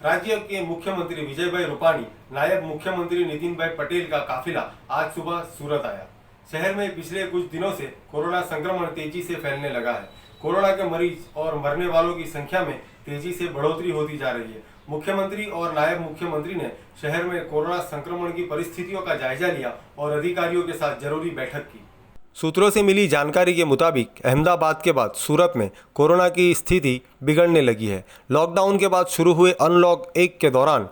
राज्य के मुख्यमंत्री विजयभाई रूपाणी, नायब मुख्यमंत्री नितिनभाई पटेल का काफिला आज सुबह सूरत आया। शहर में पिछले कुछ दिनों से कोरोना संक्रमण तेजी से फैलने लगा है। कोरोना के मरीज और मरने वालों की संख्या में तेजी से बढ़ोतरी होती जा रही है। मुख्यमंत्री और नायब मुख्यमंत्री ने शहर में कोरोना संक्रमण की परिस्थितियों का जायजा लिया और अधिकारियों के साथ जरूरी बैठक की। सूत्रों से मिली जानकारी के मुताबिक अहमदाबाद के बाद सूरत में कोरोना की स्थिति बिगड़ने लगी है। लॉकडाउन के बाद शुरू हुए अनलॉक 1 के दौरान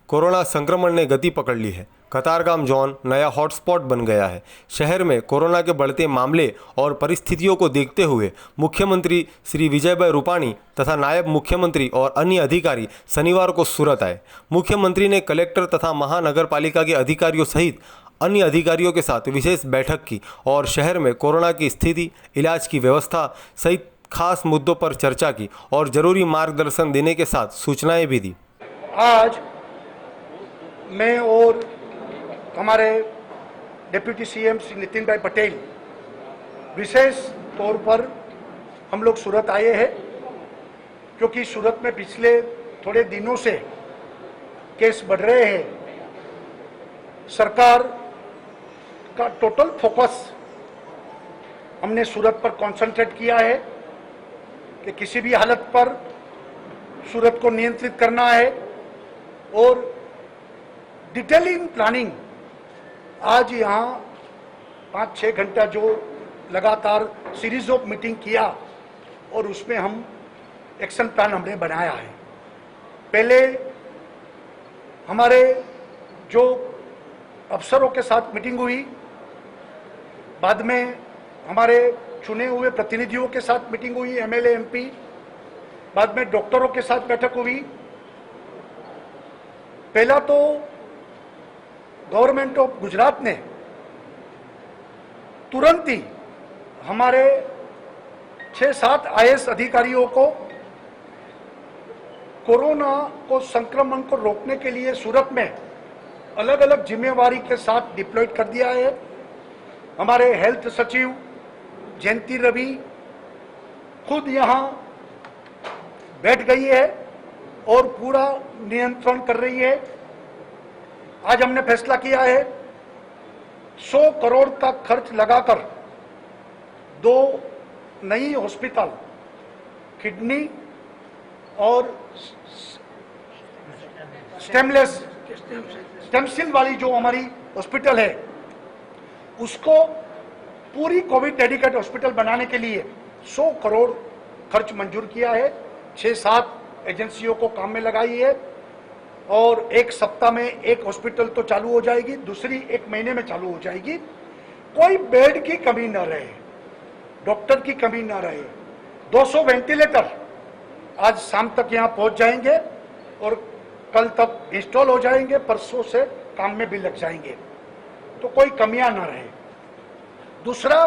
कोरोना संक्रमण ने गति पकड़ ली है। कतारगाम जोन नया हॉटस्पॉट बन गया है। शहर में कोरोना के बढ़ते मामले और परिस्थितियों को देखते हुए मुख्यमंत्री श्री विजयभाई रूपाणी तथा नायब मुख्यमंत्री और अन्य अधिकारी शनिवार को सूरत आए। मुख्यमंत्री ने कलेक्टर तथा महानगर पालिका के अधिकारियों सहित अन्य अधिकारियों के साथ विशेष बैठक की और शहर में कोरोना की स्थिति, इलाज की व्यवस्था सहित खास मुद्दों पर चर्चा की और जरूरी मार्गदर्शन देने के साथ सूचनाएं भी दी। आज मैं और हमारे डिप्टी सीएम श्री नितिन भाई पटेल विशेष तौर पर हम लोग सूरत आए हैं, क्योंकि सूरत में पिछले थोड़े दिनों से केस बढ़ रहे हैं। सरकार का टोटल फोकस हमने सूरत पर कंसंट्रेट किया है कि किसी भी हालत पर सूरत को नियंत्रित करना है और डिटेलिंग प्लानिंग आज यहाँ 5-6 घंटा जो लगातार सीरीज ऑफ मीटिंग किया और उसमें हम एक्शन प्लान हमने बनाया है। पहले हमारे जो अफसरों के साथ मीटिंग हुई, बाद में हमारे चुने हुए प्रतिनिधियों के साथ मीटिंग हुई, एमएलए एमपी, बाद में डॉक्टरों के साथ बैठक हुई। पहला तो गवर्नमेंट ऑफ गुजरात ने तुरंत ही हमारे 6-7 आईएएस अधिकारियों को कोरोना को संक्रमण को रोकने के लिए सूरत में अलग अलग जिम्मेवारी के साथ डिप्लॉयड कर दिया है। हमारे हेल्थ सचिव जयंती रवि खुद यहाँ बैठ गई है और पूरा नियंत्रण कर रही है। आज हमने फैसला किया है 100 करोड़ का खर्च लगाकर 2 नई हॉस्पिटल, किडनी और स्टेम सेल वाली जो हमारी हॉस्पिटल है, उसको पूरी कोविड डेडिकेटेड हॉस्पिटल बनाने के लिए 100 करोड़ खर्च मंजूर किया है। 6-7 एजेंसियों को काम में लगाई है और 1 सप्ताह में एक हॉस्पिटल तो चालू हो जाएगी, दूसरी 1 महीने में चालू हो जाएगी। कोई बेड की कमी न रहे, डॉक्टर की कमी न रहे। 200 वेंटिलेटर आज शाम तक यहाँ पहुंच जाएंगे और कल तक इंस्टॉल हो जाएंगे, परसों से काम में भी लग जाएंगे, तो कोई कमियां ना रहे। दूसरा,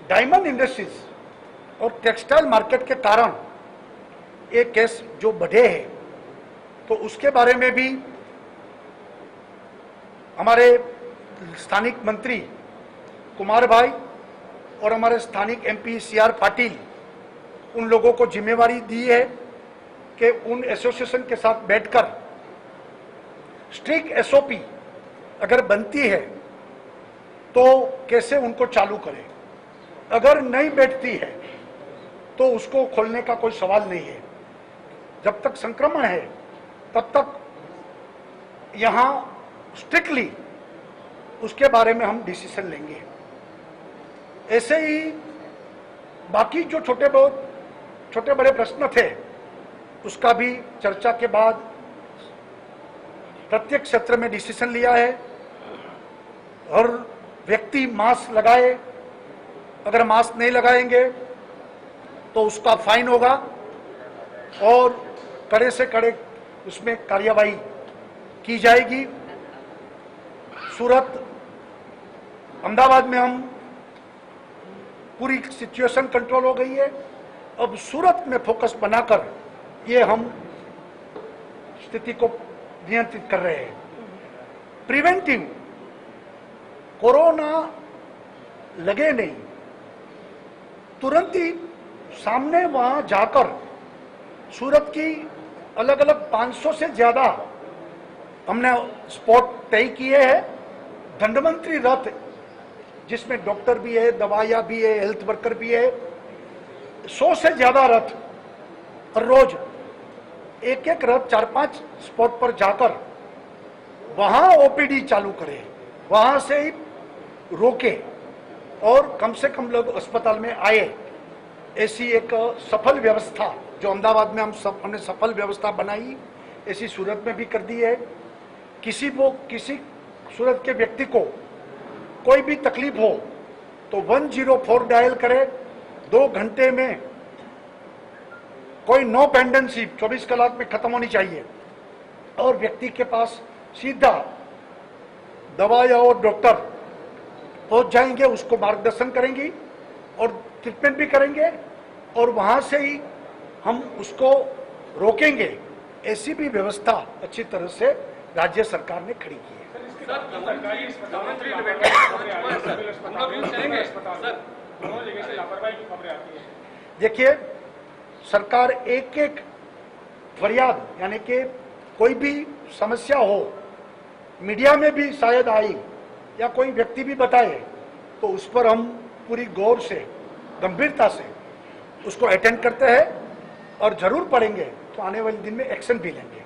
डायमंड इंडस्ट्रीज और टेक्सटाइल मार्केट के कारण ये केस जो बढ़े हैं, तो उसके बारे में भी हमारे स्थानिक मंत्री कुमार भाई और हमारे स्थानिक एमपी सीआर पाटिल उन लोगों को जिम्मेवारी दी है कि उन एसोसिएशन के साथ बैठकर स्ट्रिक्ट एसओपी अगर बनती है तो कैसे उनको चालू करें। अगर नहीं बैठती है तो उसको खोलने का कोई सवाल नहीं है। जब तक संक्रमण है तब तक यहाँ स्ट्रिक्टली उसके बारे में हम डिसीजन लेंगे। ऐसे ही बाकी जो छोटे बड़े प्रश्न थे, उसका भी चर्चा के बाद प्रत्येक क्षेत्र में डिसीजन लिया है। हर व्यक्ति मास्क लगाए, अगर मास्क नहीं लगाएंगे तो उसका फाइन होगा और कड़े से कड़े उसमें कार्यवाही की जाएगी। सूरत, अहमदाबाद में हम पूरी सिचुएशन कंट्रोल हो गई है। अब सूरत में फोकस बनाकर ये हम स्थिति को नियंत्रित कर रहे हैं। प्रिवेंटिव, कोरोना लगे नहीं, तुरंत ही सामने वहां जाकर सूरत की अलग अलग 500 से ज्यादा हमने स्पॉट तय किए हैं। धन्वंतरी रथ जिसमें डॉक्टर भी है, दवाइयाँ भी है, हेल्थ वर्कर भी है, 100 से ज्यादा रथ हर रोज एक एक रथ 4-5 स्पॉट पर जाकर वहां ओपीडी चालू करें, वहां से ही रोके और कम से कम लोग अस्पताल में आए, ऐसी एक सफल व्यवस्था जो अहमदाबाद में हमने सफल व्यवस्था बनाई, ऐसी सूरत में भी कर दी है। किसी सूरत के व्यक्ति को कोई भी तकलीफ हो तो 104 डायल करे, 2 घंटे में कोई नो पेंडेंसी 24 कलाक में खत्म होनी चाहिए और व्यक्ति के पास सीधा दवाई और डॉक्टर पहुंच जाएंगे, उसको मार्गदर्शन करेंगी और ट्रीटमेंट भी करेंगे और वहां से ही हम उसको रोकेंगे। ऐसी भी व्यवस्था अच्छी तरह से राज्य सरकार ने खड़ी की है। देखिए, सरकार एक एक फरियाद यानी कि कोई भी समस्या हो, मीडिया में भी शायद आई या कोई व्यक्ति भी बताए तो उस पर हम पूरी गौर से, गंभीरता से उसको अटेंड करते हैं और जरूर पड़ेंगे तो आने वाले दिन में एक्शन भी लेंगे।